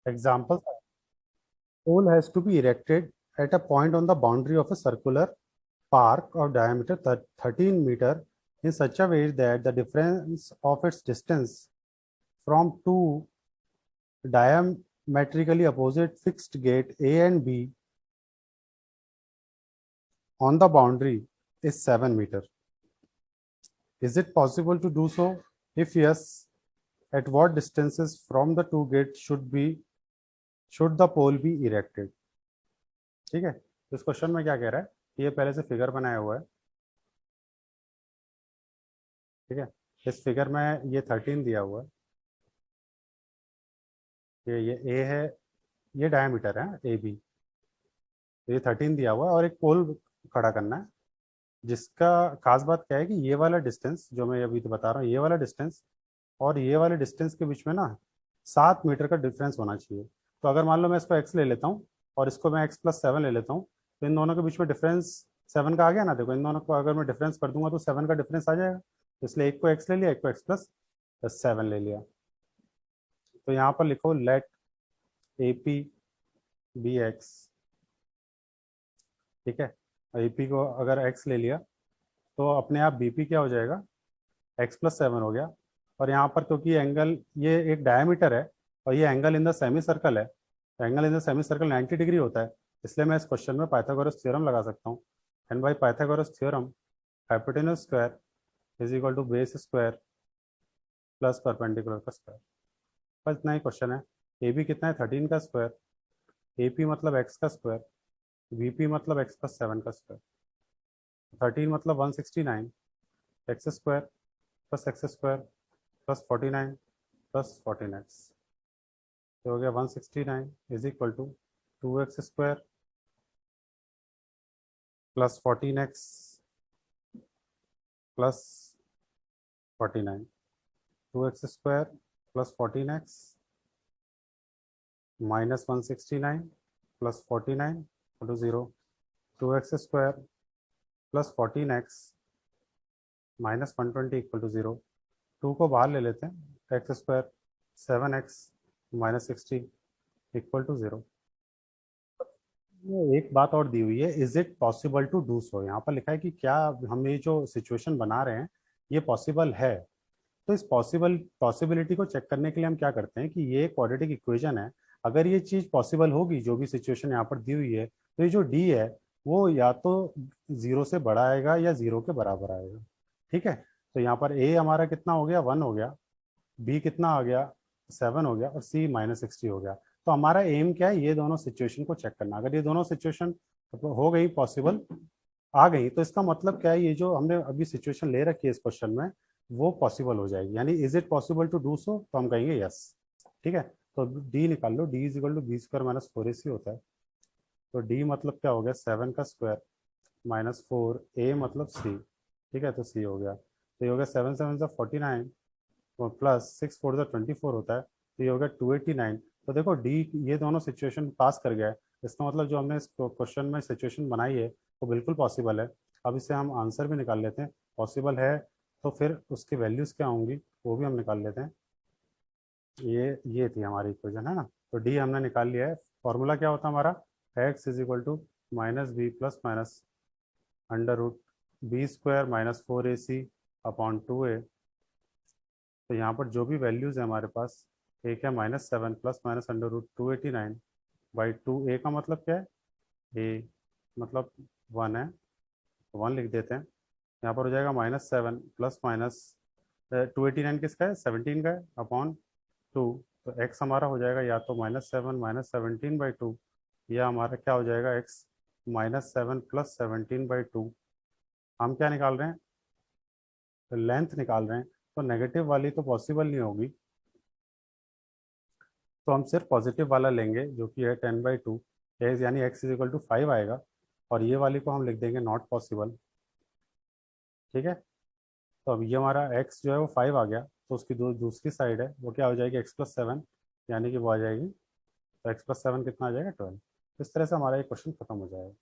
Examples: pole has to be erected at a point on the boundary of a circular park of diameter 13 meter in such a way that the difference of its distance from two diametrically opposite fixed gate A and B on the boundary is 7 meter. Is it possible to do so? If yes, at what distances from the two gates should the pole be erected? ठीक है, इस question में क्या कह रहा है, ये पहले से फिगर बनाया हुआ है, ठीक है। इस फिगर में ये 13 दिया हुआ है, ये ए है, ये डायमीटर है ए बी, ये 13 दिया हुआ है और एक पोल खड़ा करना है, जिसका खास बात क्या है कि ये वाला डिस्टेंस जो मैं अभी तो बता रहा हूँ, ये वाला डिस्टेंस और ये वाले डिस्टेंस के बीच में ना 7 मीटर का डिफरेंस होना चाहिए। तो अगर मान लो मैं इसको x ले लेता हूँ और इसको मैं x+7 ले लेता हूँ, तो इन दोनों के बीच में डिफरेंस 7 का आ गया ना। देखो इन दोनों को अगर मैं डिफरेंस कर दूंगा तो 7 का डिफरेंस आ जाएगा, तो इसलिए एक को x ले लिया, एक को x+7 ले लिया। तो यहाँ पर लिखो let A P B X, ठीक है। ए पी को अगर x ले लिया तो अपने आप बी पी क्या हो जाएगा, x+7 हो गया। और यहाँ पर क्योंकि एंगल ये एक डायमीटर है और ये angle in the semicircle है, angle in the semicircle 90 degree होता है, इसलिए मैं इस क्वेश्चन में पाइथागोरस थ्योरम लगा सकता हूँ। And by Pythagoras theorem hypotenuse square is equal to base square plus perpendicular का स्क्वायर। बस इतना ही क्वेश्चन है। ए बी कितना है, 13 का स्क्वायर, ए पी मतलब एक्स का स्क्वायर, वी पी मतलब x+7 का स्क्वायर, 13 मतलब 169, X square plus X square plus 49 plus 14x, तो हो गया 169 is equal to 2x² plus 14x plus 49, 2x² plus 14x minus 169 plus 49 to 0, 2x² plus 14x minus 120 equal to 0, 2 को बाहर ले लेते हैं, x² 7x minus 60 equal to 0। एक बात और दी हुई है, is it possible to do so, यहाँ पर लिखा है कि क्या हम ये जो सिचुएशन बना रहे हैं ये पॉसिबल है। तो इस पॉसिबिलिटी को चेक करने के लिए हम क्या करते हैं कि ये क्वाड्रेटिक इक्वेशन है, अगर ये चीज पॉसिबल होगी, जो भी सिचुएशन यहाँ पर दी हुई है, तो ये जो डी है वो या तो 0 से बड़ा आएगा या 0 के बराबर आएगा, ठीक है। तो यहाँ पर ए हमारा कितना हो गया, 1 हो गया, बी कितना आ गया, 7 हो गया, और सी -60 हो गया। तो हमारा एम क्या है, ये दोनों सिचुएशन को चेक करना। अगर ये दोनों सिचुएशन हो गई, पॉसिबल आ गई, तो इसका मतलब क्या है, ये जो हमने अभी सिचुएशन ले रखी है इस क्वेश्चन में वो पॉसिबल हो जाएगी, यानी is it possible to do so, तो हम कहेंगे यस, ठीक है। तो डी निकाल लो, d is equal to b square minus 4ac होता है। तो डी मतलब क्या हो गया, 7 का स्क्वायर माइनस 4, ए मतलब सी, ठीक है, तो सी हो गया। तो ये हो गया 7 7 से 49 और प्लस 6 4 से 24 होता है, तो ये हो गया 289। तो देखो डी ये दोनों सिचुएशन पास कर गया है, इसका मतलब जो हमने इस क्वेश्चन में सिचुएशन बनाई है वो बिल्कुल पॉसिबल है। अब इसे हम आंसर भी निकाल लेते हैं, पॉसिबल है तो फिर उसकी वैल्यूज क्या होंगी वो भी हम निकाल लेते हैं। ये थी हमारी इक्वेशन, है ना। तो डी हमने निकाल लिया है। फॉर्मूला क्या होता है हमारा, x is equal to minus B plus minus under root B square minus 4ac upon 2a। तो यहाँ पर जो भी वैल्यूज है हमारे पास, एक है -7 plus minus under root 289 by 2, A का मतलब क्या है, ए मतलब 1 है, तो 1 लिख देते हैं। यहाँ पर हो जाएगा -7 प्लस माइनस 289 किसका है, 17 का है, अपॉन 2। तो एक्स हमारा हो जाएगा या तो -7 माइनस 17/2, या हमारा क्या हो जाएगा, एक्स -7 प्लस 17/2। हम क्या निकाल रहे हैं, लेंथ निकाल रहे हैं, तो नेगेटिव वाली तो पॉसिबल नहीं होगी, तो हम सिर्फ पॉजिटिव वाला लेंगे जो कि है 10/2, यानी x इज इक्वल टू 5 आएगा, और ये वाली को हम लिख देंगे नॉट पॉसिबल, ठीक है। तो अब ये हमारा x जो है वो 5 आ गया, तो उसकी दूसरी साइड है वो क्या हो जाएगी, x+7, यानी कि वो आ जाएगी, तो x+7 कितना आ जाएगा, 12। इस तरह से हमारा ये क्वेश्चन खत्म हो जाएगा।